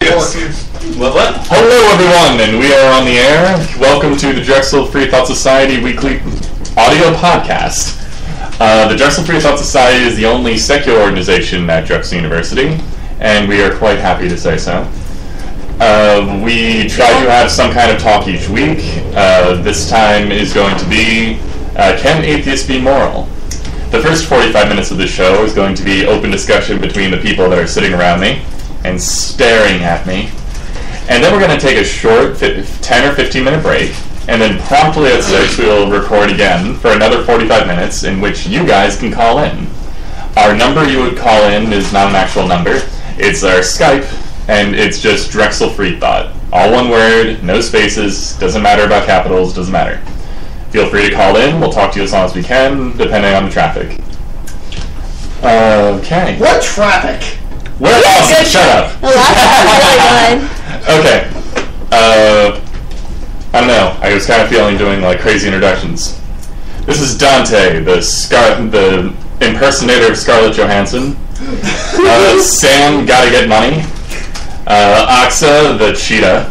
Yes. What? Hello, everyone, and we are on the air. Welcome to the Drexel Freethought Society weekly audio podcast. The Drexel Freethought Society is the only secular organization at Drexel University, and we are quite happy to say so. We try to have some kind of talk each week. This time is going to be, can atheists be moral? The first 45 minutes of the show is going to be open discussion between the people that are sitting around me and staring at me. And then we're going to take a short 10 or 15 minute break, and then promptly at 6 we will record again for another 45 minutes in which you guys can call in. Our number you would call in is not an actual number. It's our Skype, and it's just Drexel Freethought. All one word, no spaces, doesn't matter about capitals, doesn't matter. Feel free to call in, we'll talk to you as long as we can, depending on the traffic. Okay. What traffic? We're awesome, shut up. The last one was really good. Okay. I don't know, I was kind of feeling doing like crazy introductions. This is Dante, the impersonator of Scarlett Johansson. Sam, gotta get money. Aksa, the cheetah.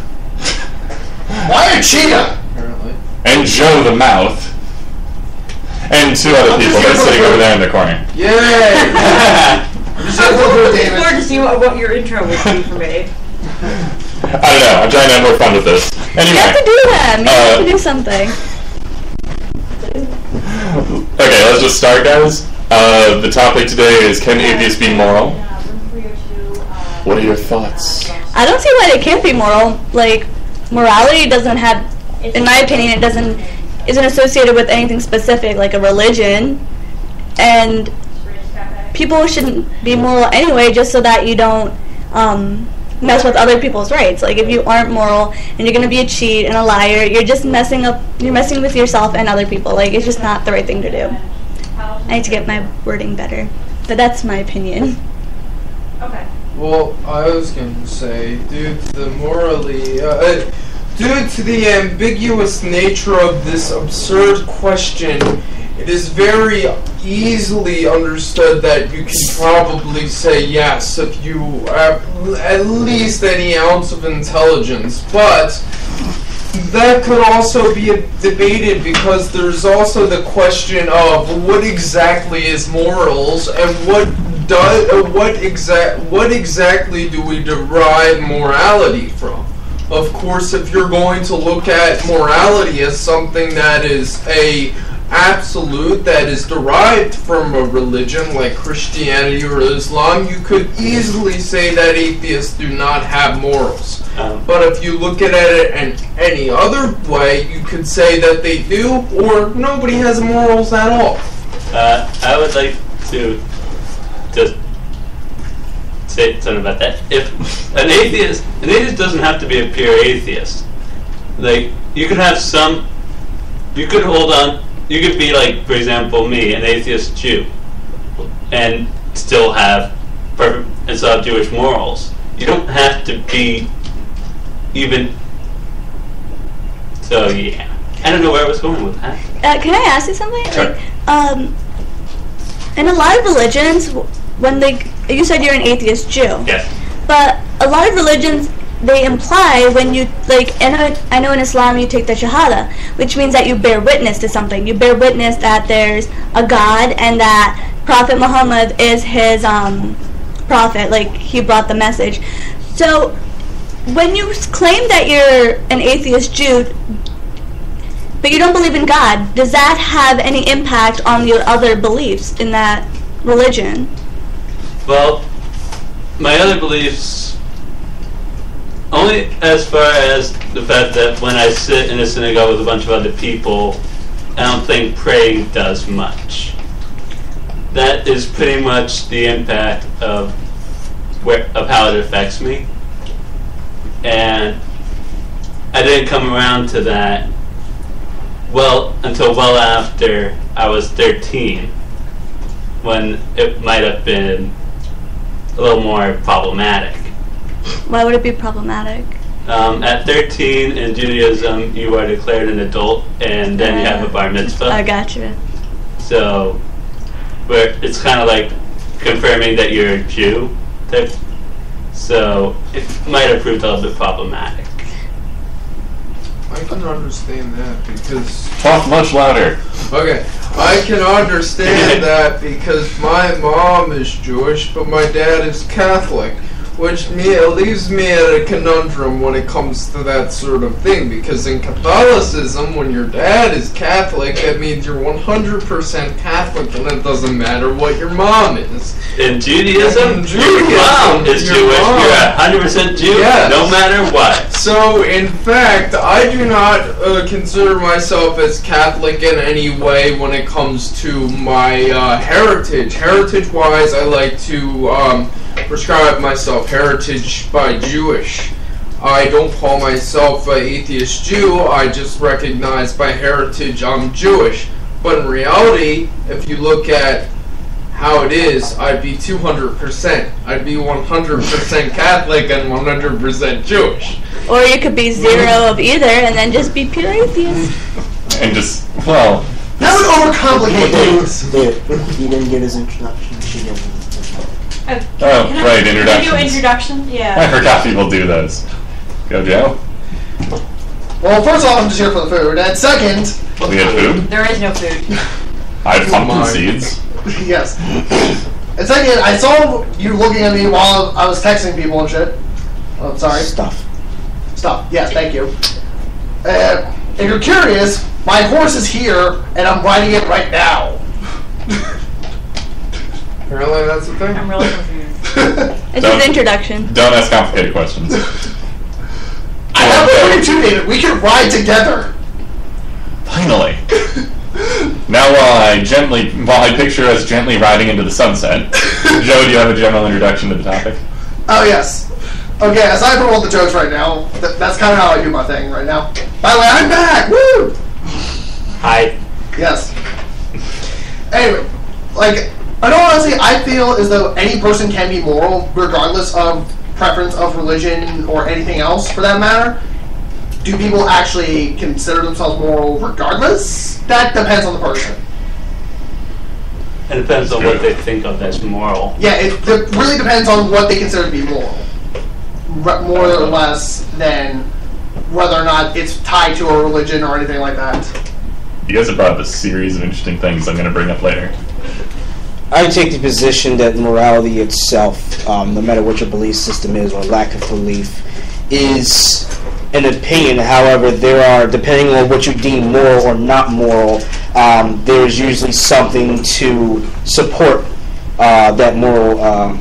Why a cheetah? Apparently. And Joe, the mouth. And two other people. They're sitting over there in the corner. Yay! I'm looking forward to see what your intro would be for me. I don't know. I'm trying to have more fun with this. Anyway. You have to do that. You have to do something. Okay, let's just start, guys. The topic today is, can atheists be moral? What are your thoughts? I don't see why they can't be moral. Like, morality doesn't have, in my opinion, isn't associated with anything specific, like a religion. And people shouldn't be moral anyway, just so that you don't mess with other people's rights. Like, if you aren't moral and you're gonna be a cheat and a liar, you're just messing with yourself and other people. Like, it's just not the right thing to do. I need to get my wording better, but that's my opinion. Okay. Well, I was going to say, due to the ambiguous nature of this absurd question, it is very easily understood that you can probably say yes if you have at least any ounce of intelligence, but that could also be debated because there's also the question of what exactly is morals and what exactly do we derive morality from? Of course, if you're going to look at morality as something that is a absolute, that is derived from a religion like Christianity or Islam, you could easily say that atheists do not have morals. But if you look at it in any other way, you could say that they do, or nobody has morals at all. I would like to just say something about that. If an atheist doesn't have to be a pure atheist. Like, you could have some, you could hold on, you could be like, for example, me, an atheist Jew, and still have Jewish morals. You don't have to be even, so yeah. I don't know where I was going with that. Can I ask you something? Sure. Like, in a lot of religions, you said you're an atheist Jew. Yes. But a lot of religions, they imply when you, like, I know in Islam you take the Shahada, which means that you bear witness to something. You bear witness that there's a God and that Prophet Muhammad is his prophet, like, he brought the message. So, when you claim that you're an atheist Jew, but you don't believe in God, does that have any impact on your other beliefs in that religion? Well, my other beliefs, only as far as the fact that when I sit in a synagogue with a bunch of other people, I don't think praying does much. That is pretty much the impact of how it affects me. And I didn't come around to that until well after I was 13, when it might have been a little more problematic. Why would it be problematic? At 13 in Judaism, you are declared an adult, and then you have a bar mitzvah. I gotcha. So, where it's kind of like confirming that you're a Jew type So it might have proved a little bit problematic. I can understand that because... Talk much louder. Okay, I can understand that because my mom is Jewish, but my dad is Catholic, which leaves me at a conundrum when it comes to that sort of thing, because in Catholicism, when your dad is Catholic, that means you're 100% Catholic, and it doesn't matter what your mom is. In Judaism, In your mom is your Jewish. mom. You're 100% Jew, Yes. no matter what. So, in fact, I do not consider myself as Catholic in any way when it comes to my heritage. Heritage-wise, I like to prescribe myself heritage by Jewish. I don't call myself an atheist Jew, I just recognize by heritage I'm Jewish. But in reality, if you look at how it is, I'd be 200%. I'd be 100% Catholic and 100% Jewish. Or you could be zero of either and then just be pure atheist. And just, well... That would overcomplicate things. He didn't get his introduction. She didn't. Oh, right, Can I introductions. do introduction? I Yeah. forgot people do those. Go, Joe. Well, first off, I'm just here for the food. And second, We had food. There is no food. I had pumpkin seeds. yes. And second, I saw you looking at me while I was texting people and shit. Oh, I'm sorry. Stuff. Stop. Yes, thank you. If you're curious, my horse is here, and I'm riding it right now. Apparently that's the thing. I'm really confused. It's Don't- his introduction. Don't ask complicated questions. I have already intimidated. We can ride together. Finally. Now while I picture us gently riding into the sunset, Joe, do you have a general introduction to the topic? Oh, yes. Okay, aside from all the jokes right now, that's kind of how I do my thing right now. By the way, I'm back! Woo! Hi. Yes. Anyway, like, I know honestly, I feel as though any person can be moral, regardless of preference of religion or anything else, for that matter. Do people actually consider themselves moral regardless? That depends on the person. It depends on what they think of as moral. Yeah, it really depends on what they consider to be moral. More or less than whether or not it's tied to a religion or anything like that. You guys have brought up a series of interesting things I'm going to bring up later. I take the position that morality itself, no matter what your belief system is or lack of belief, is an opinion. However, there are, depending on what you deem moral or not moral, there's usually something to support that moral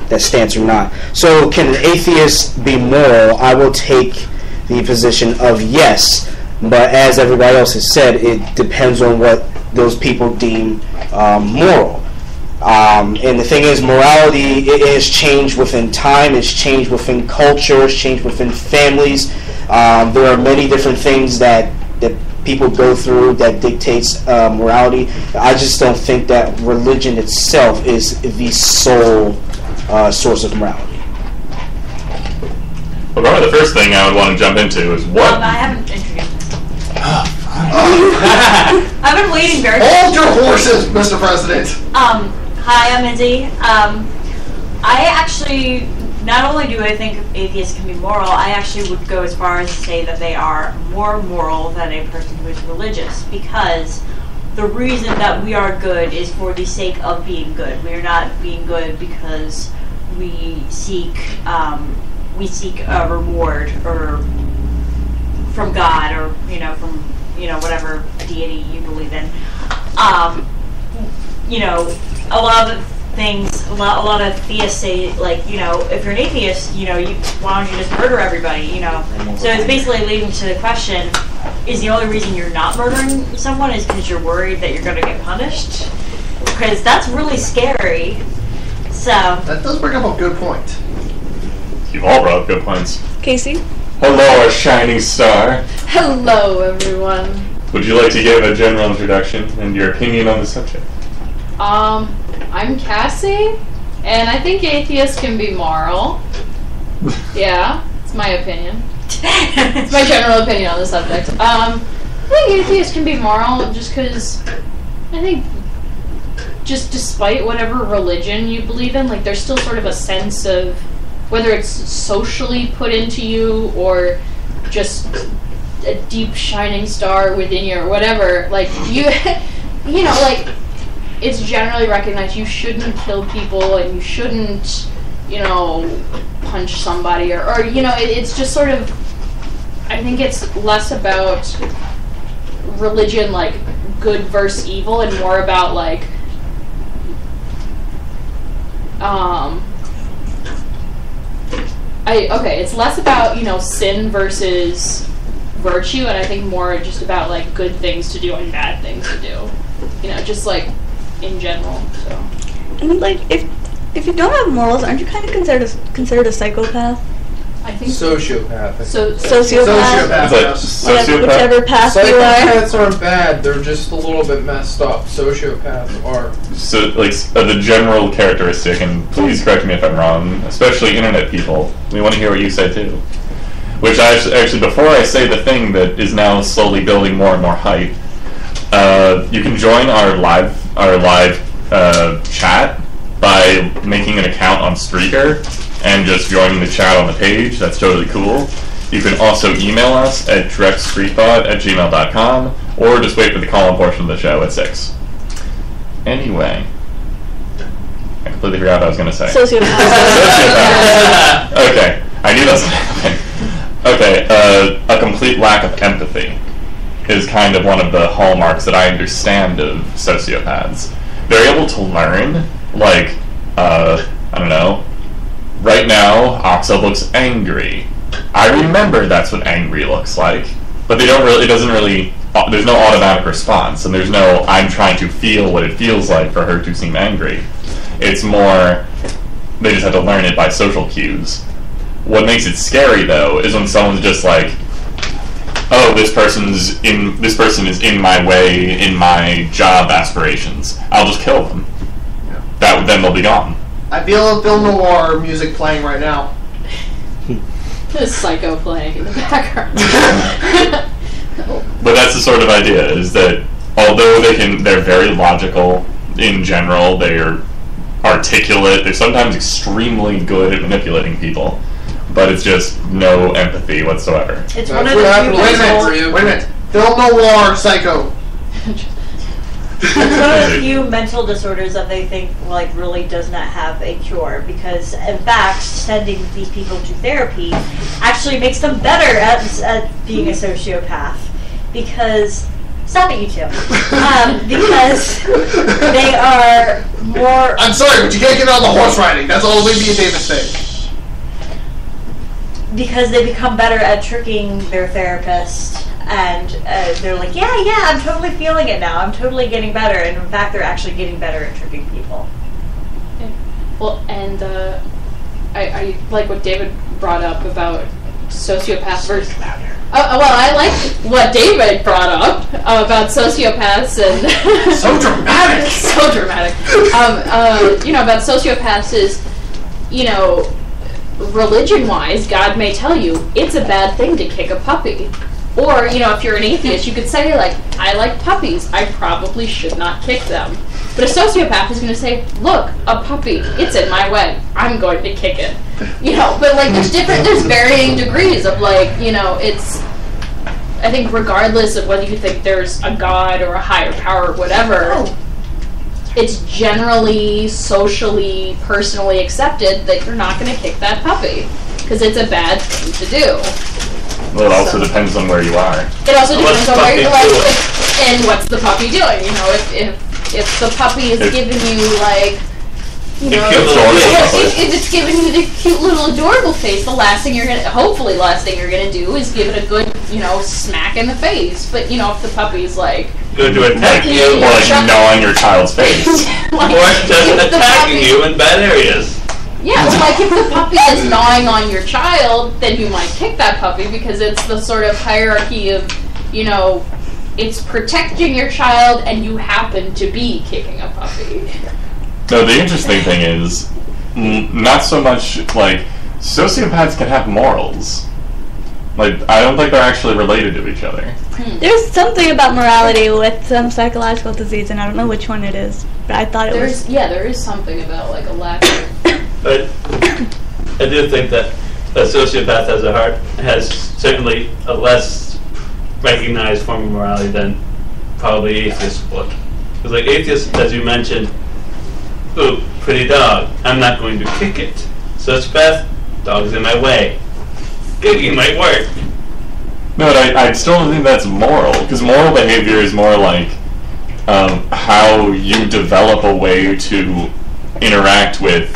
that stance or not. So can an atheist be moral? I will take the position of yes, but as everybody else has said, it depends on what those people deem moral. And the thing is, morality, it has changed within time, it's changed within culture, it's changed within families. There are many different things that people go through that dictates morality. I just don't think that religion itself is the sole source of morality. Well, probably the first thing I would want to jump into is what... I haven't introduced myself. I've been waiting very Hold your horses, Mr. President! Hi, I'm Izzy. I actually, not only do I think atheists can be moral, I actually would go as far as to say that they are more moral than a person who is religious, because the reason that we are good is for the sake of being good. We are not being good because we seek a reward or from God or from whatever deity you believe in. A lot of things, a lot of theists say, like, if you're an atheist, why don't you just murder everybody, So it's basically leading to the question, is the only reason you're not murdering someone is because you're worried that you're going to get punished? Because that's really scary. So... That does bring up a good point. You've all brought up good points. Casey? Hello, our shining star. Hello, everyone. Would you like to give a general introduction and your opinion on the subject? I'm Cassie, and I think atheists can be moral. Yeah, it's my opinion. It's my general opinion on the subject. I think atheists can be moral just because I think just despite whatever religion you believe in, like, there's still sort of a sense of whether it's socially put into you or just a deep shining star within you or whatever, like, you know, like, it's generally recognized you shouldn't kill people and you shouldn't, you know, punch somebody or you know, it's just sort of, I think it's less about religion, like, good versus evil, and more about, like, it's less about, you know, sin versus virtue, and I think more just about, like, good things to do and bad things to do. You know, just, like, in general, so. And, like, if you don't have morals, aren't you kind of considered a psychopath? I think Sociopath. Sociopath. Sociopath? Whichever path you are. Psychopaths aren't bad, they're just a little bit messed up. Sociopaths are. So, like, the general characteristic, and please correct me if I'm wrong, especially internet people, we want to hear what you say too. Which actually, before I say the thing that is now slowly building more and more hype, you can join our live chat by making an account on Spreaker and just joining the chat on the page. That's totally cool. You can also email us at directfreethought@gmail.com, or just wait for the call-in portion of the show at 6. Anyway, I completely forgot what I was going to say. Sociopath. Okay, I knew that was going to happen. Okay, a complete lack of empathy is kind of one of the hallmarks that I understand of sociopaths. They're able to learn, like, I don't know, right now, Oxo looks angry. I remember that's what angry looks like, but there's no automatic response, and there's no, I'm trying to feel what it feels like for her to seem angry. It's more, they just have to learn it by social cues. What makes it scary, though, is when someone's just like, oh, this person is in my way, in my job aspirations. I'll just kill them. Yeah. Then they'll be gone. I feel a film noir music playing right now. There's Psycho playing in the background. But that's the sort of idea, is that although they're very logical in general, they're articulate, they're sometimes extremely good at manipulating people, but it's just no empathy whatsoever. It's That's one of what the happened few last mental, night for you. Wait a minute. Film noir psycho. it's one of the few mental disorders that they think, like, really does not have a cure, because in fact sending these people to therapy actually makes them better at being a sociopath, because stop it, you two. Because they are more. I'm sorry, but you can't get on the horse riding. That's all Olivia Davis thing. Because they become better at tricking their therapist, and they're like, yeah, I'm totally feeling it now. I'm totally getting better, and in fact, they're actually getting better at tricking people. Yeah. Well, and I like what David brought up about sociopaths versus. Well, I like what David brought up about sociopaths and So dramatic. so dramatic. You know, about sociopaths is, you know, religion-wise, God may tell you it's a bad thing to kick a puppy. Or, you know, if you're an atheist, you could say, like, I like puppies. I probably should not kick them. But a sociopath is going to say, look, a puppy, it's in my way. I'm going to kick it. You know, but, like, there's varying degrees of, like, you know, it's, I think regardless of whether you think there's a God or a higher power or whatever, it's generally, socially, personally accepted that you're not going to kick that puppy. Because it's a bad thing to do. Well, it also depends on where you are. It also depends on where you're and what's the puppy doing. You know, if the puppy is giving you, like, you know, if it's giving you the cute little adorable face, the last thing you're gonna do is give it a good, you know, smack in the face. But, you know, if the puppy's like Going to attack you, Or like gnawing your child's face. like, or just if the attacking puppy- you in bad areas. Yeah, well, like if the puppy is gnawing on your child, then you might kick that puppy because it's the sort of hierarchy of, you know, it's protecting your child and you happen to be kicking a puppy. No, the interesting thing is, not so much, like, sociopaths can have morals. Like, I don't think they're actually related to each other. There's something about morality with some psychological disease, and I don't know which one it is, but I thought it was... There is something about, like, a lack of... But I do think that a sociopath has certainly a less recognized form of morality than probably atheists would. Because like atheists, as you mentioned, ooh, pretty dog, I'm not going to kick it. Sociopath, dog's in my way. Kicking might work. No, but I still don't think that's moral, because moral behavior is more like how you develop a way to interact with,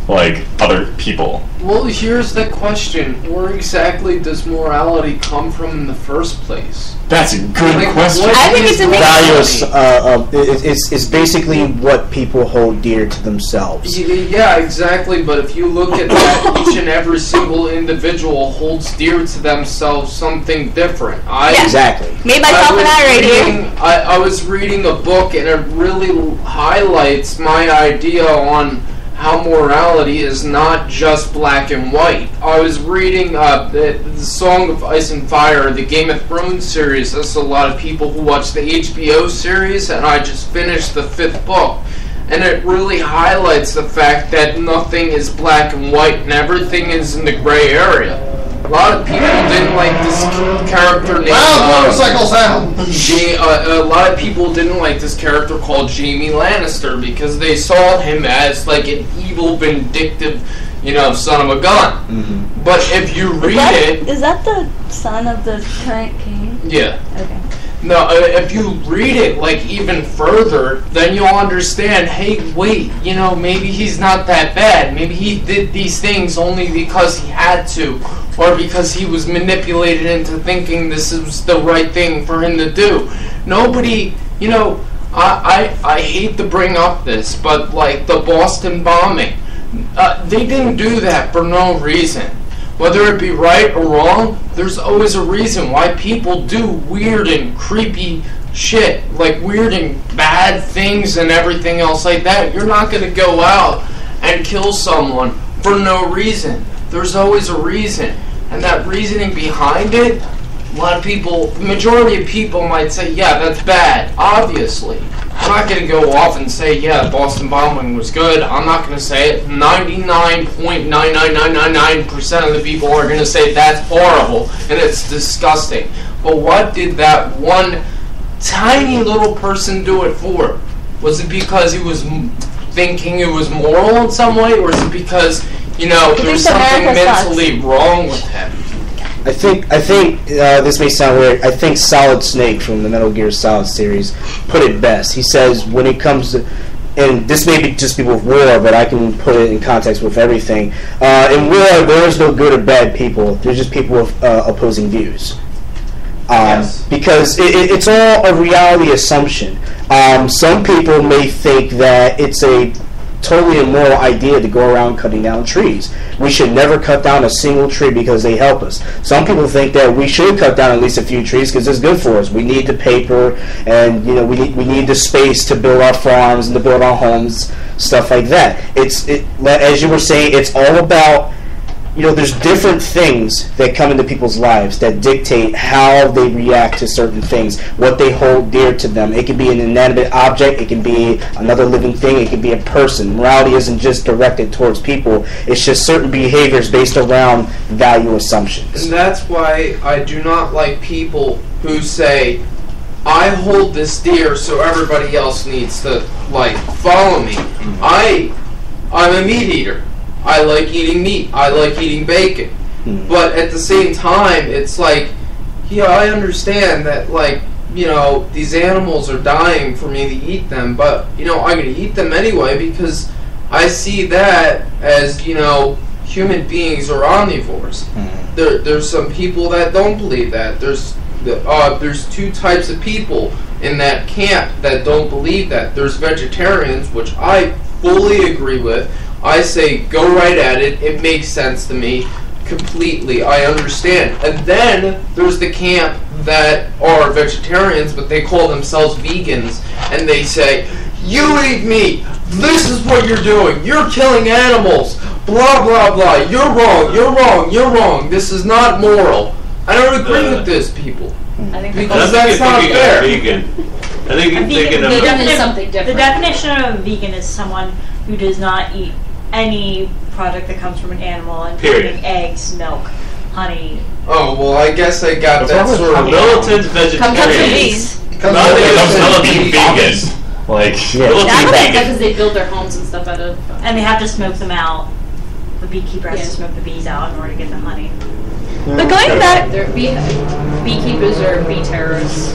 like, other people. Well, here's the question. Where exactly does morality come from in the first place? That's a good question. I think it's a mix. Values, it's basically what people hold dear to themselves. Yeah, exactly, but if you look at that, each and every single individual holds dear to themselves something different. Exactly. Made myself and I right here. I was reading a book, and it really highlights my idea on how morality is not just black and white. I was reading the Song of Ice and Fire, the Game of Thrones series. There's a lot of people who watch the HBO series, and I just finished the 5th book. And it really highlights the fact that nothing is black and white, and everything is in the gray area. A lot of people didn't like this character named motorcycle sound. a lot of people didn't like this character called Jaime Lannister because they saw him as like an evil, vindictive, son of a gun. Mm-hmm. But if you read is that the son of the current king? Yeah. Okay. No, if you read it like even further, then you'll understand, hey, wait, maybe he's not that bad. Maybe he did these things only because he had to, or because he was manipulated into thinking this is the right thing for him to do. Nobody, I hate to bring up this, but like the Boston bombing, they didn't do that for no reason. Whether it be right or wrong, there's always a reason why people do weird and creepy shit, like weird and bad things and everything else like that. You're not going to go out and kill someone for no reason. There's always a reason. And that reasoning behind it, a lot of people, the majority of people might say, yeah, that's bad, obviously. I'm not going to go off and say, yeah, Boston bombing was good. I'm not going to say it. 99.99999% of the people are going to say that's horrible and it's disgusting. But what did that one tiny little person do it for? Was it because he was thinking it was moral in some way, or is it because, there's something mentally wrong with him? I think this may sound weird. I think Solid Snake from the Metal Gear Solid series put it best. He says when it comes to, and this may be just people with war, but I can put it in context with everything. In war, there is no good or bad people. There's just people with opposing views. Yes. Because it's all a reality assumption. Some people may think that it's a totally immoral idea to go around cutting down trees. We should never cut down a single tree because they help us. Some people think that we should cut down at least a few trees because it's good for us. We need the paper, and we need the space to build our farms and to build our homes, stuff like that. As you were saying, it's all about, there's different things that come into people's lives that dictate how they react to certain things, what they hold dear to them. It can be an inanimate object, it can be another living thing, it can be a person. Morality isn't just directed towards people, it's just certain behaviors based around value assumptions. And that's why I do not like people who say, I hold this dear so everybody else needs to, follow me. I'm a meat eater. I like eating meat. I like eating bacon. But at the same time, it's like, I understand that, these animals are dying for me to eat them, but, I'm going to eat them anyway because I see that as, human beings are omnivores. There's some people that don't believe that. There's 2 types of people in that camp that don't believe that. There's vegetarians, which I fully agree with. I say, go right at it. It makes sense to me completely. I understand. And then there's the camp that are vegetarians, but they call themselves vegans, and they say, you eat meat. This is what you're doing. You're killing animals. Blah, blah, blah. You're wrong. You're wrong. You're wrong. This is not moral. I don't agree with this, people. I think because that's not fair. Vegan. I think you're thinking of something different. The definition of a vegan is someone who does not eat any product that comes from an animal, Period. including eggs, milk, honey. Oh, well, I guess I got What's that wrong with sort of... Militants, Comes from vegetarians. bees. Comes No, from they It comes don't from be being vegan. Like, Militant Yeah. vegan. Because they build their homes and stuff out of. And they have to smoke them out. The beekeeper has Yeah. to smoke the bees out in order to get the honey. But going back, They're beekeepers are bee terrorists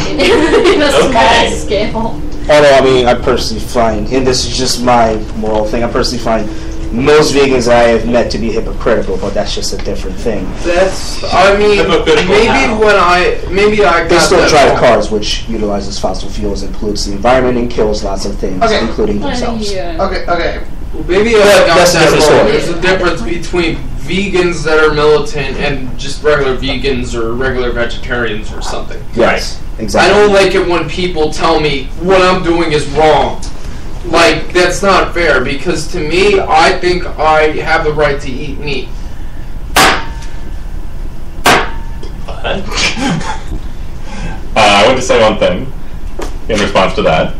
in a small Okay. scale. Although, I mean, I personally find, and this is just my moral thing, I personally find most vegans I have met to be hypocritical, but that's just a different thing. That's, I mean, Hypocritical maybe how? when I got They still that drive wrong. cars, which utilizes fossil fuels and pollutes the environment and kills lots of things, Okay. including themselves. Yeah. Okay. Maybe I got That's a that different wrong. story. There's a difference between vegans that are militant and just regular vegans or regular vegetarians or something. Yes, I exactly. don't like it when people tell me what I'm doing is wrong. Like, that's not fair, because to me, I think I have the right to eat meat. What? I want to say one thing in response to that,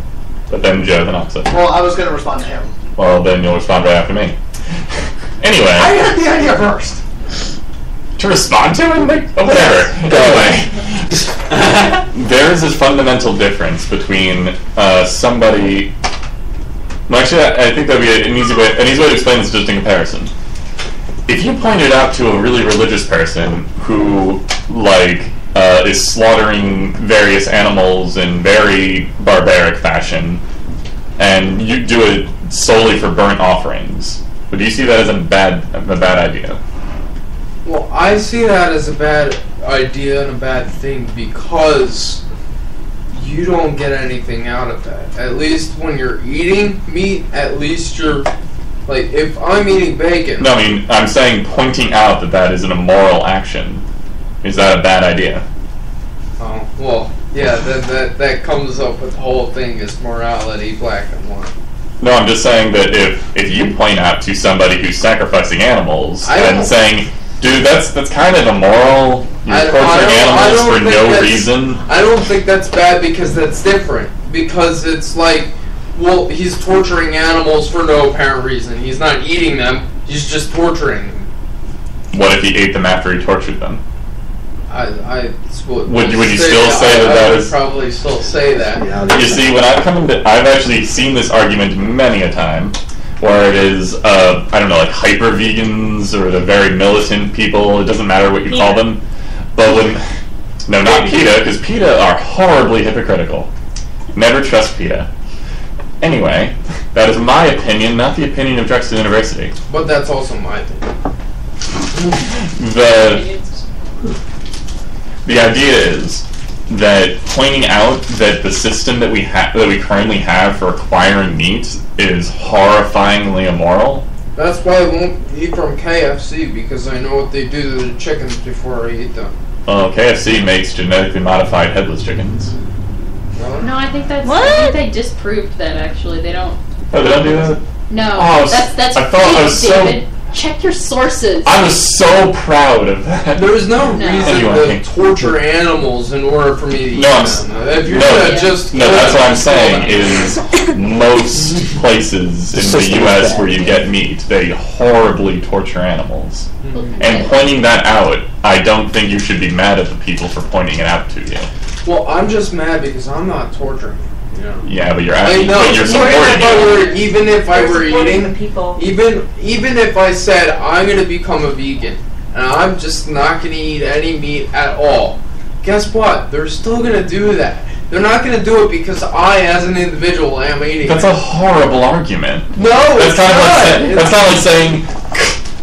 but then Joe, then opposite. Well, I was going to respond to him. Well, then you'll respond right after me. Anyway, I had the idea first. to respond to him, like, oh, whatever. Anyway, there is a fundamental difference between somebody. Well, actually, I think that'd be an easy way to explain this just in comparison. If you pointed out to a really religious person who, like, is slaughtering various animals in very barbaric fashion, and you do it solely for burnt offerings, would you see that as a bad idea? Well, I see that as a bad idea and a bad thing because you don't get anything out of that. At least when you're eating meat, at least you're... Like, if I'm eating bacon... No, I mean, I'm saying pointing out that is an immoral action. Is that a bad idea? Oh, well, yeah, that comes up with the whole thing is morality, black and white. No, I'm just saying that if you point out to somebody who's sacrificing animals and saying, dude, that's kind of immoral, you're torturing animals for no reason. I don't think that's bad because that's different. Because it's like, well, he's torturing animals for no apparent reason. He's not eating them, he's just torturing them. What if he ate them after he tortured them? Would you still say that I would is... probably still say that. You see, when I've actually seen this argument many a time, where it is, I don't know, like hyper-vegans or the very militant people, it doesn't matter what you call them, but when... No, not PETA, because PETA are horribly hypocritical. Never trust PETA. Anyway, that is my opinion, not the opinion of Drexel University. But that's also my opinion. The idea is that pointing out that the system that we currently have for acquiring meat is horrifyingly immoral. That's why I won't eat from KFC, because I know what they do to the chickens before I eat them. Well, KFC makes genetically modified headless chickens. No, I think that's. What? I think they disproved that. Actually, they don't. Oh, they don't do that? No, Oh, that's I thought I was fake, so- David. Check your sources. I was so proud of that. There's no No. reason Anyway. to torture animals in order for me to eat No, I'm them. If you're no, gonna just No, that's what I'm saying kill them. is most places in the U.S. where you get meat, they horribly torture animals. And pointing that out, I don't think you should be mad at the people for pointing it out to you. Well, I'm just mad because I'm not torturing. You know? Yeah, but you're I asking, know. but you're supporting it. Even if I were eating, the people. even if I said I'm gonna become a vegan and I'm just not gonna eat any meat at all, guess what? They're still gonna do that. They're not gonna do it because I, as an individual, am eating. That's a horrible argument. No, That's it's kind of not. that's not like saying,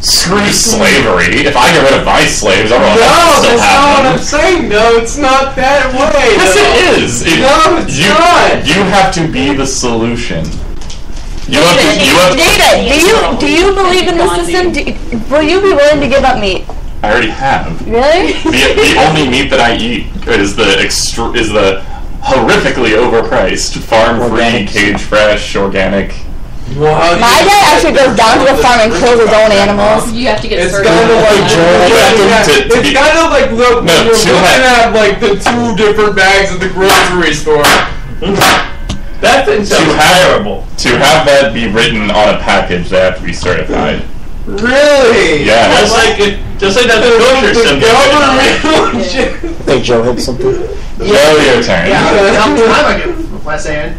screw slavery. If I get rid of my slaves, everyone No, else will still that's not what have I'm them. saying. No, it's not that way. Yes, though. it is. No, it's not. You have to be the solution. David, do you believe in the system? Will you be willing to give up meat? I already have. Really? The only meat that I eat is the horrifically overpriced, farm-free, Organic. cage-fresh, organic. Wow, My dad actually goes down to the farm and kills his own animals. You have to get It's certain. kind of like to it's be- kind of like look, No, you're to looking have- at like the two different bags at the grocery store. That thing sounds terrible. To have that be written on a package, they have to be certified. Really? Yeah. Just like that kosher symbol. I think Joe had something. Joe, your turn. Yeah, how much time I give last saying.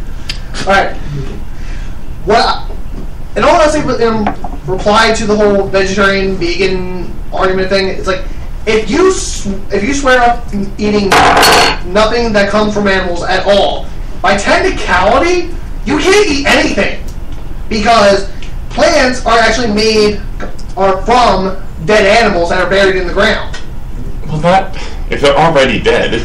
Alright. In all honesty, in reply to the whole vegetarian, vegan argument thing, it's like, if you swear up eating nothing that comes from animals at all, by technicality, you can't eat anything. Because plants are actually from dead animals that are buried in the ground. Well, not if they're already dead.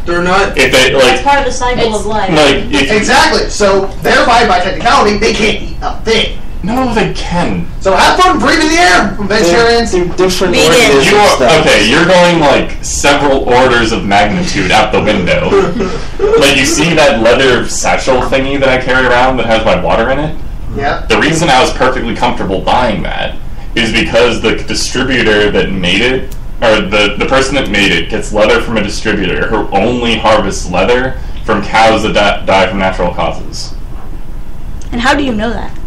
They're not. If they That's part of the cycle of life. Exactly. So thereby, by technicality, they can't eat a thing. No, they can. So have fun breathing the air, vegetarians. They're different Vegan. organisms. You're going like several orders of magnitude out the window. Like, you see that leather satchel thingy that I carry around that has my water in it? Yeah. The reason I was perfectly comfortable buying that is because the distributor that made it, or the person that made it, gets leather from a distributor who only harvests leather from cows that die from natural causes. And how do you know that?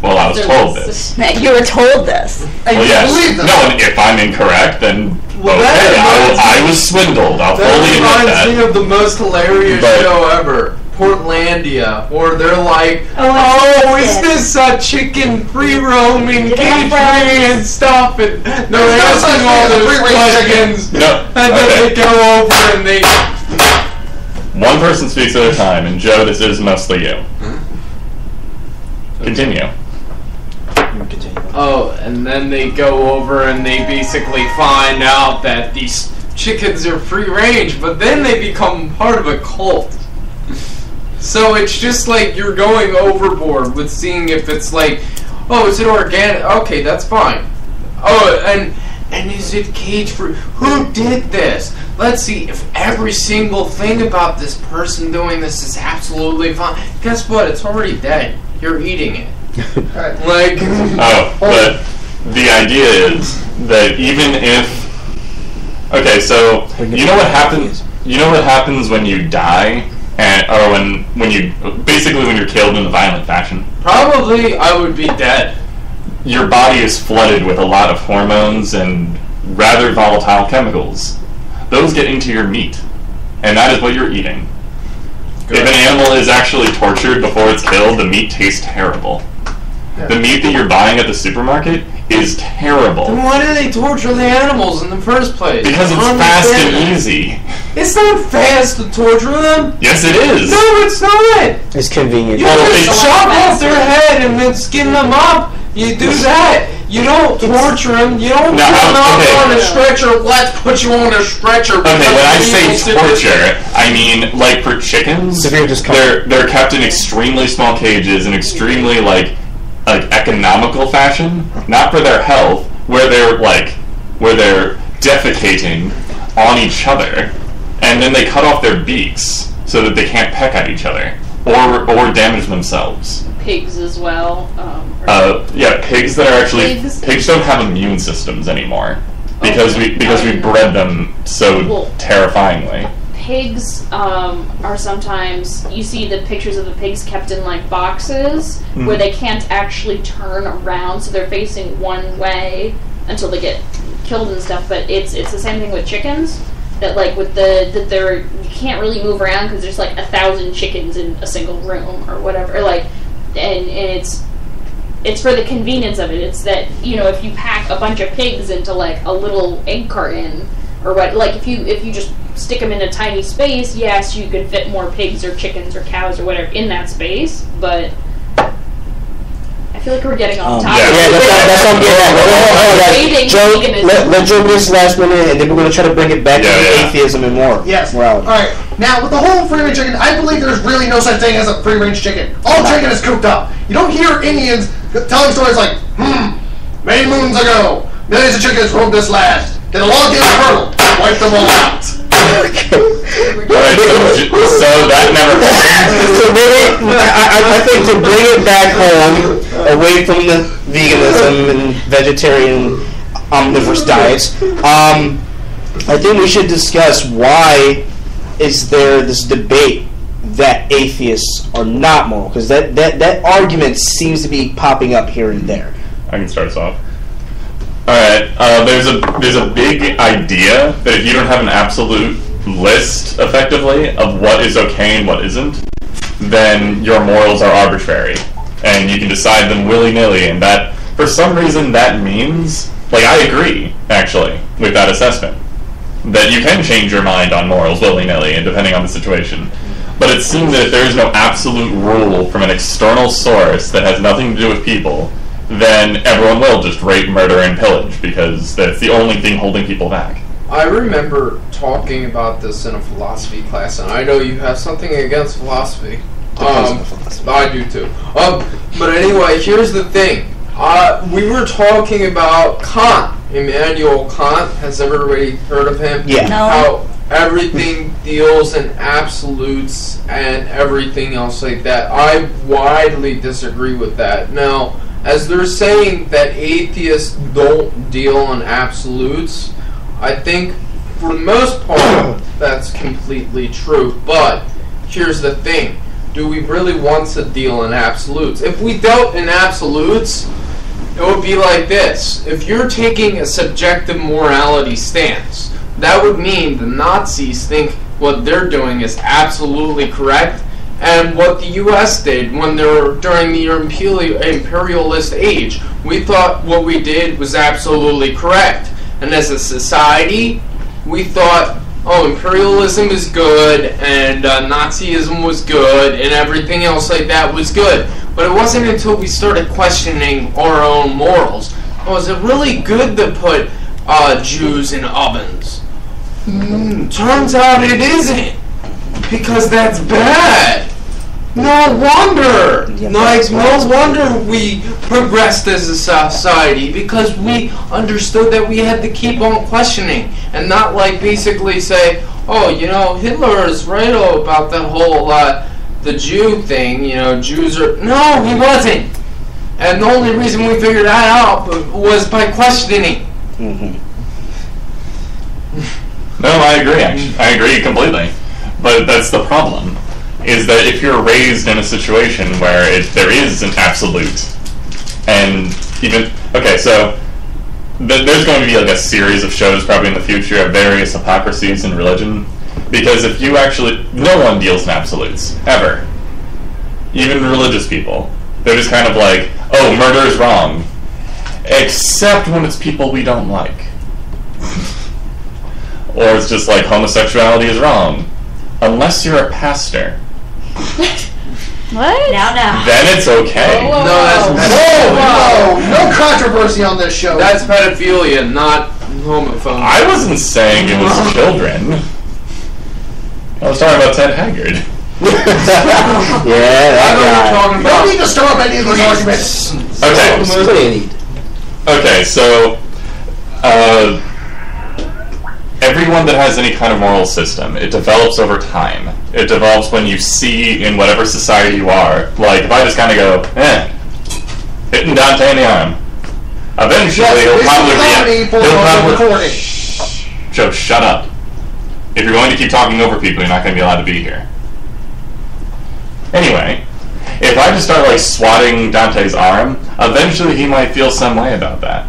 Well, I was told this. That you were told this. And Well, you yes. believe them. No, and if I'm incorrect, then Well, okay, that I was swindled. I'll fully admit reminds me that. of the most hilarious But- show ever, Portlandia, where they're like, Oh, is this chicken free roaming, Do they have cage free friends? and stuff? And they're There's no such asking thing all as a those free-range questions, No, and then okay. they go over and they. One person speaks at a time, and Joe, this is mostly you. Continue. Oh, and then they go over and they basically find out that these chickens are free range, but then they become part of a cult. So it's just like you're going overboard with seeing if it's like, oh, is it organic? Okay, that's fine. Oh, and is it cage free? Who did this? Let's see if every single thing about this person doing this is absolutely fine. Guess what? It's already dead. You're eating it. Alright. Like, Oh, but the idea is that even if... Okay, so you know what happens? You know what happens when you die, or when you basically when you're killed in a violent fashion? probably I would be dead. Your body is flooded with a lot of hormones and rather volatile chemicals. Those get into your meat, and that is what you're eating. If an animal is actually tortured before it's killed, the meat tastes terrible. The meat that you're buying at the supermarket is terrible. Then why do they torture the animals in the first place? Because it's I don't fast understand and that. easy. It's not fast to torture them. Yes, it is. No, it's not. It's convenient. You Well, just it's- chop off their head and then skin them up. You do that. You don't torture them. You don't No, put them out okay. on a stretcher. Let's put you on a stretcher. Okay, when I because say you sit there- torture, I mean, like, for chickens, Severe discomfort. they're kept in extremely small cages in extremely, like economical fashion, not for their health, where they're defecating on each other, and then they cut off their beaks so that they can't peck at each other or damage themselves. Pigs as well. Yeah, pigs that are actually Pigs? pigs don't have immune systems anymore because we I bred them so Well- terrifyingly. Pigs are sometimes, you see the pictures of the pigs kept in like boxes where they can't actually turn around, so they're facing one way until they get killed and stuff. But it's the same thing with chickens, that like with you can't really move around because there's like 1,000 chickens in a single room or whatever, and it's for the convenience of it. It's that, you know, if you pack a bunch of pigs into like a little egg carton or what, like if you just stick them in a tiny space, yes, you could fit more pigs or chickens or cows or whatever in that space, but I feel like we're getting off topic. Yeah, that's what I'm getting Rating at. Joe, veganism. let Joe do this last minute, and then we're going to try to bring it back to atheism and more. Yes. Morality. Alright, now with the whole free range chicken, I believe there's really no such thing as a free range chicken. All chicken is cooped up. You don't hear Indians telling stories like, many moons ago, millions of chickens roamed this land. Then a log gave a hurdle, wiped them all out. Alright, so that never happened. So maybe, I think to bring it back home, away from the veganism and vegetarian omnivorous diets, I think we should discuss why is there this debate that atheists are not moral? Because that argument seems to be popping up here and there. I can start us off. Alright, there's a big idea that if you don't have an absolute list, effectively, of what is okay and what isn't, then your morals are arbitrary. And you can decide them willy-nilly, and that, for some reason, that means... Like, I agree, actually, with that assessment. That you can change your mind on morals willy-nilly, and depending on the situation. But it seems that if there is no absolute rule from an external source that has nothing to do with people, then everyone will just rape, murder, and pillage, because that's the only thing holding people back. I remember talking about this in a philosophy class, and I know you have something against philosophy. I do too. But anyway, here's the thing. We were talking about Kant, Immanuel Kant. Has everybody heard of him? Yeah. No. How everything deals in absolutes and everything else like that. I widely disagree with that. Now, as they're saying that atheists don't deal in absolutes, I think for the most part that's completely true. But here's the thing. Do we really want to deal in absolutes? If we dealt in absolutes, it would be like this. If you're taking a subjective morality stance, that would mean the Nazis think what they're doing is absolutely correct, and what the U.S. did when they were during the imperialist age, we thought what we did was absolutely correct. And as a society, we thought, oh, imperialism is good, and Nazism was good, and everything else like that was good. But it wasn't until we started questioning our own morals. Oh, is it really good to put Jews in ovens? Turns out it isn't, because that's bad. No wonder! No wonder we progressed as a society, because we understood that we had to keep on questioning, and not like basically say, oh, you know, Hitler is right about the whole, the Jew thing, you know, Jews are... No, he wasn't! And the only reason we figured that out was by questioning. Mm-hmm. No, I agree, actually. I agree completely. But that's the problem. Is that if you're raised in a situation where there is an absolute, and even... Okay, so there's going to be like a series of shows probably in the future of various hypocrisies in religion, because if you actually... No one deals in absolutes, ever. Even religious people. They're just kind of like, oh, murder is wrong. Except when it's people we don't like. Or it's just like, homosexuality is wrong. Unless you're a pastor. What? Now. Then it's okay. No, that's No controversy on this show. That's pedophilia, not homophobia. I wasn't saying it was children. I was talking about Ted Haggard. Yeah, I know what you're talking You don't about. need to stir up any of these arguments. Okay, so everyone that has any kind of moral system, it develops over time. It develops when you see in whatever society you are. Like, if I just kind of go, hitting Dante in the arm, eventually he'll probably... Joe, shut up. If you're going to keep talking over people, you're not going to be allowed to be here. Anyway, if I just start, like, swatting Dante's arm, eventually he might feel some way about that.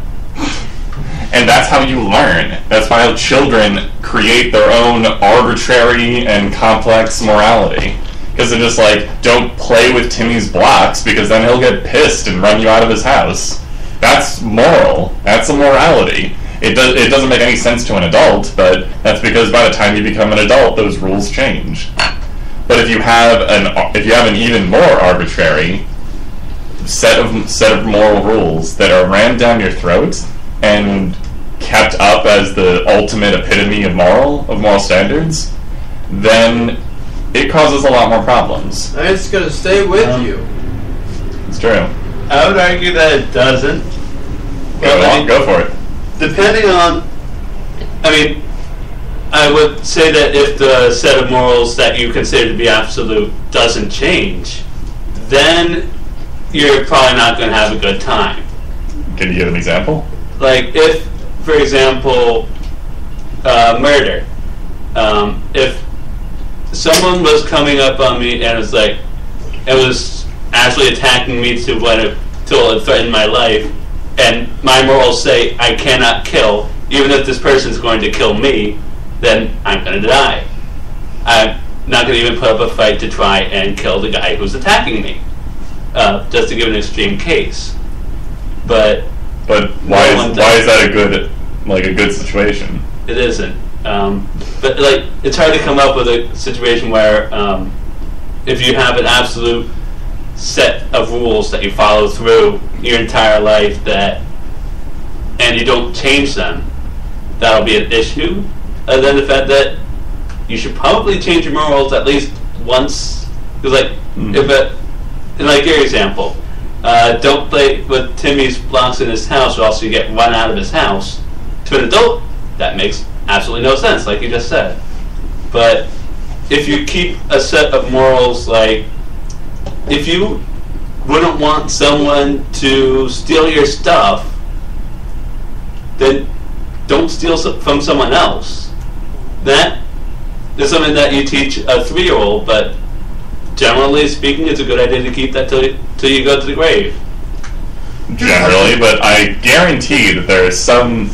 And that's how you learn. That's why children create their own arbitrary and complex morality. Because they're just like, don't play with Timmy's blocks, because then he'll get pissed and run you out of his house. That's moral. That's a morality. It doesn't make any sense to an adult, but that's because by the time you become an adult, those rules change. But if you have an even more arbitrary set of moral rules that are rammed down your throat and kept up as the ultimate epitome of moral standards, then it causes a lot more problems. And it's going to stay with you. It's true. I would argue that it doesn't. Go for it. Depending on... I mean, I would say that if the set of morals that you consider to be absolute doesn't change, then you're probably not going to have a good time. Can you give an example? Like, if, for example, murder. If someone was coming up on me and it was actually attacking me till it threatened my life, and my morals say I cannot kill, even if this person is going to kill me, then I'm going to die. I'm not going to even put up a fight to try and kill the guy who's attacking me, just to give an extreme case. But why is that a good situation? It isn't. But it's hard to come up with a situation where if you have an absolute set of rules that you follow through your entire life and you don't change them, that'll be an issue. And then the fact that you should probably change your morals at least once, because in your example, don't play with Timmy's blocks in his house or else you get run out of his house. To an adult, that makes absolutely no sense, like you just said. But if you keep a set of morals, if you wouldn't want someone to steal your stuff, then don't steal from someone else. That is something that you teach a 3-year-old, but generally speaking, it's a good idea to keep that till you go to the grave. Generally, but I guarantee that there is some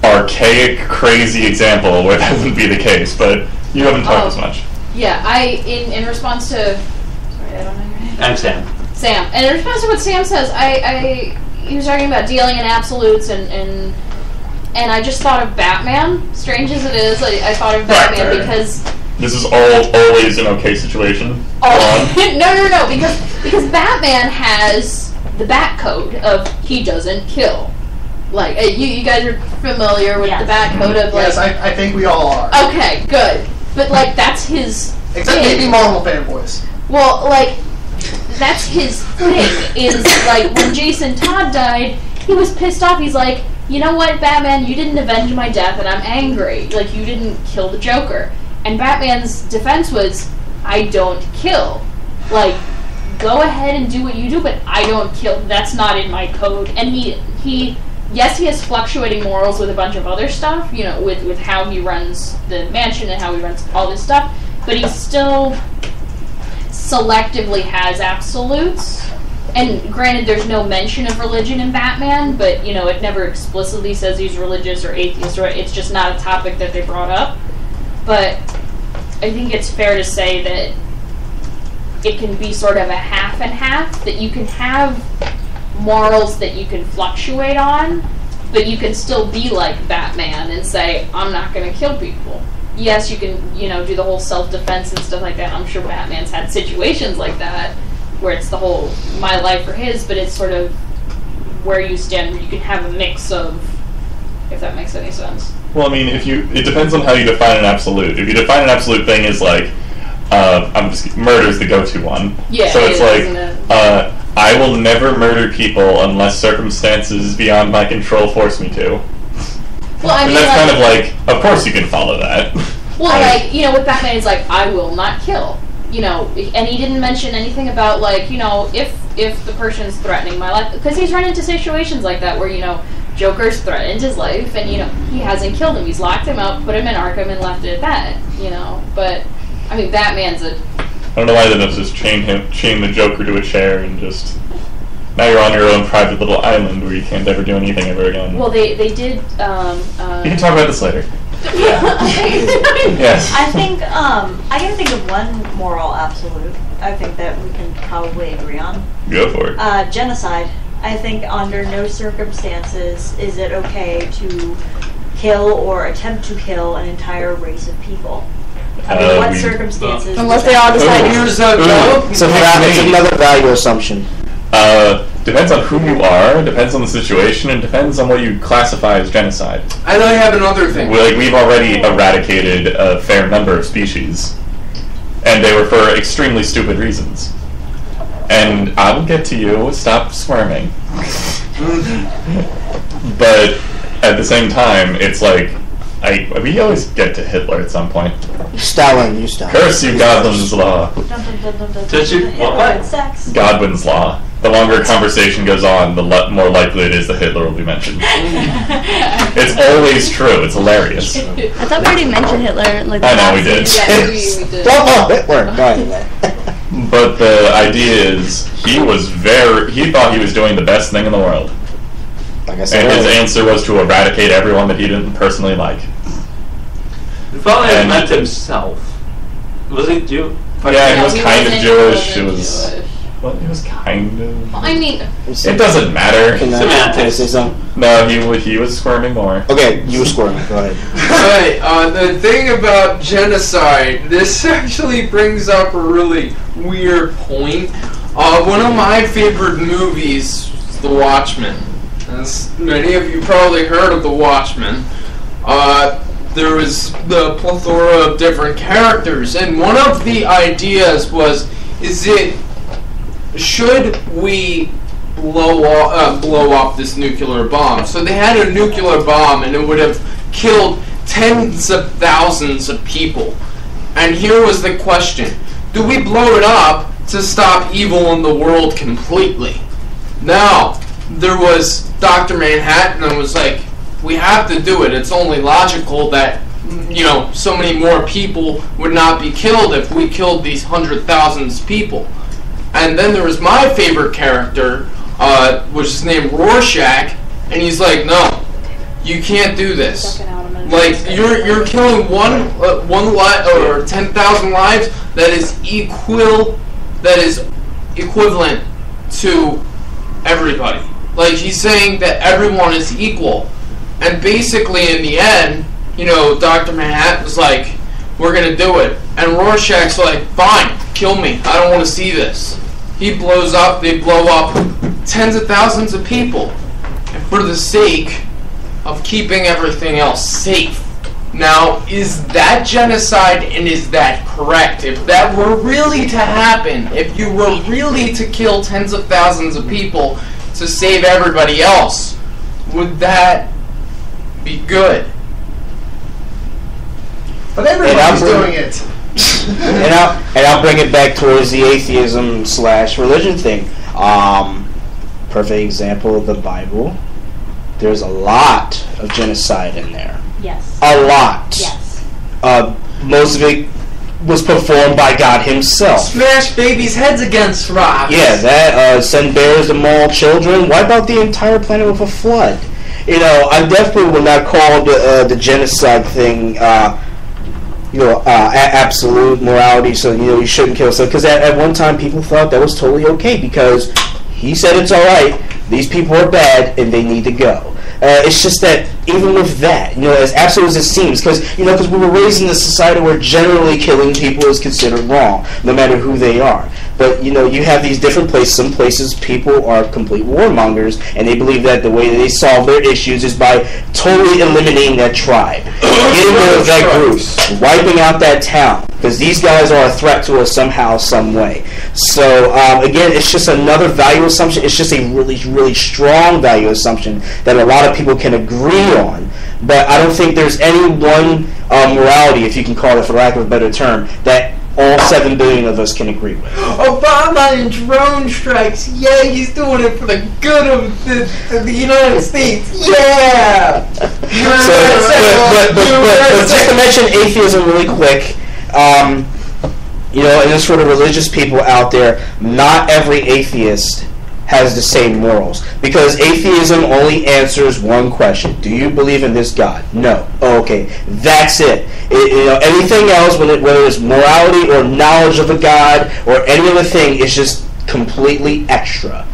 archaic, crazy example where that wouldn't be the case, but you haven't talked as much. Yeah, in response to... Sorry, I don't know your name. I'm Sam. Sam. And in response to what Sam says, he was talking about dealing in absolutes, and I just thought of Batman. Strange as it is, I thought of Batman because... This is always an okay situation. No, because Batman has the Bat Code of he doesn't kill. You guys are familiar with the Bat Code of Yes, I think we all are. Okay, good. But that's his except thing. maybe Marvel fanboys. Well, that's his thing, is when Jason Todd died, he was pissed off. He's like, you know what, Batman, you didn't avenge my death and I'm angry. You didn't kill the Joker. And Batman's defense was, I don't kill. Go ahead and do what you do, but I don't kill. That's not in my code. And he has fluctuating morals with a bunch of other stuff, with how he runs the mansion and how he runs all this stuff, but he still selectively has absolutes. And granted, there's no mention of religion in Batman, but, it never explicitly says he's religious or atheist, or it's just not a topic that they brought up. But I think it's fair to say that it can be sort of a half and half, that you can have morals that you can fluctuate on, but you can still be like Batman and say, I'm not going to kill people. Yes, you can, do the whole self-defense and stuff like that. I'm sure Batman's had situations like that where it's the whole my life or his, but it's sort of where you stand, where you can have a mix of, if that makes any sense. Well, I mean, it depends on how you define an absolute. If you define an absolute thing as murder's the go-to one. Yeah. So it's I will never murder people unless circumstances beyond my control force me to. Well, I mean, and that's kind of of course you can follow that. Well, with Batman, it's I will not kill. And he didn't mention anything about if the person's threatening my life, because he's run into situations like that where Joker's threatened his life, and he hasn't killed him. He's locked him up, put him in Arkham, and left it at that. But I mean, Batman's a... I don't know why they didn't just chain the Joker to a chair and just... Now you're on your own private little island where you can't ever do anything ever again. Well, they did... You can talk about this later. Yes. I think, I can think of one moral absolute I think that we can probably agree on. Go for it. Genocide. I think under no circumstances is it okay to kill or attempt to kill an entire race of people. Under what circumstances? Unless they all decide years ago. It's another value assumption. Depends on who you are, depends on the situation, and depends on what you classify as genocide. And I have another thing. We've already eradicated a fair number of species, and they were for extremely stupid reasons. And I will get to you. Stop squirming. But at the same time, it's we always get to Hitler at some point. Stalin, you Stalin. Curse you, Godwin's law. Did you? What? Sex. Godwin's law. the longer a conversation goes on, the more likely it is that Hitler will be mentioned. It's always true. It's hilarious. I thought we already mentioned Hitler. Like, I know we did. Yeah, we did. Oh, Hitler. But the idea is, he thought he was doing the best thing in the world. Like I said And his earlier. answer was to eradicate everyone that he didn't personally like. If only he meant himself. Was he Jew? Yeah, he was he kind of wasn't- Jewish. he It wasn't was. Jewish. Well, he was kind of. Well, I mean, It doesn't matter. Can I say something? No, he was squirming more. Okay, you were squirming. Go ahead. Right, the thing about genocide, this actually brings up a really weird point. One of my favorite movies is The Watchmen. As many of you probably heard of The Watchmen. There was the plethora of different characters, and one of the ideas was, should we blow off this nuclear bomb? So they had a nuclear bomb, and it would have killed tens of thousands of people. And here was the question: do we blow it up to stop evil in the world completely? Now, there was Dr. Manhattan, and was like, we have to do it. It's only logical that, so many more people would not be killed if we killed these 100,000 people. And then there was my favorite character, which is named Rorschach, and he's like, no, you can't do this. Like, you're killing one life or 10,000 lives that is equivalent to everybody. Like, he's saying that everyone is equal. And basically, in the end, Dr. Manhattan's like, we're gonna do it. And Rorschach's like, fine, kill me. I don't want to see this. He blows up, they blow up tens of thousands of people. And for the sake of keeping everything else safe. Now, is that genocide, and is that correct? If that were really to happen, if you were really to kill tens of thousands of people to save everybody else, would that be good? But everybody's doing it. and I'll bring it back towards the atheism/religion thing. Perfect example of the Bible. There's a lot of genocide in there. Yes. A lot. Yes. Most of it was performed by God Himself. Smash babies' heads against rocks. Yeah, that send bears to maul children. Wipe out the entire planet with a flood. I definitely would not call the genocide thing, absolute morality. So you shouldn't kill. So because at one time people thought that was totally okay because He said it's all right. These people are bad and they need to go. It's just that even with that, as absolute as it seems, because we were raised in a society where generally killing people is considered wrong, no matter who they are. But you have these different places. Some places people are complete warmongers, and they believe that the way that they solve their issues is by totally eliminating that tribe, getting rid of that group, wiping out that town, because these guys are a threat to us somehow, some way. So again, it's just another value assumption. It's just a really, really strong value assumption that a lot of people can agree on. But I don't think there's any one morality, if you can call it for lack of a better term, that all 7 billion of us can agree with. Obama and drone strikes. Yeah, he's doing it for the good of the United States. Yeah. But just to mention atheism really quick, and just for the religious people out there, not every atheist has the same morals, because atheism only answers one question: do you believe in this God? No. Oh, okay, that's it. Anything else, whether it's morality or knowledge of a God or any other thing, is just completely extra.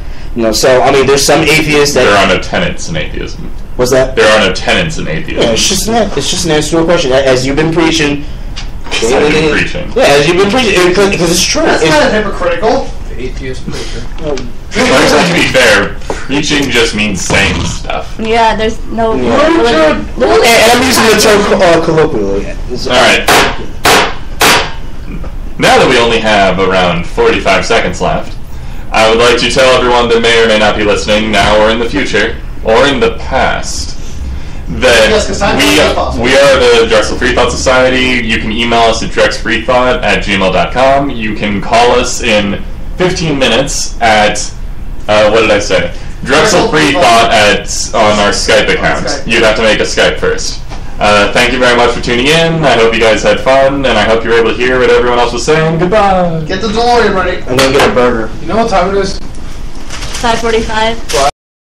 So I mean, there's some atheists that there are no tenets in atheism. What's that? There are no tenets in atheism. Yeah, it's just an answer to a question, as you've been preaching. As you've been preaching. Yeah, as you've been preaching, because it's true. That's kind of hypocritical. Atheist preacher. Well, to be fair, preaching just means saying stuff. Yeah, there's no. And I'm using the term colloquially. Alright. Now that we only have around 45 seconds left, I would like to tell everyone that may or may not be listening now or in the future, or in the past, that we are the Drexel Freethought Society. You can email us at drexfreethought@gmail.com. You can call us in 15 minutes at what did I say? Drexel Freethought on our Skype account. Skype. You'd have to make a Skype first. Thank you very much for tuning in. I hope you guys had fun, and I hope you were able to hear what everyone else was saying. Goodbye. Get the DeLorean ready. And then get a burger. You know what time it is? 5:45.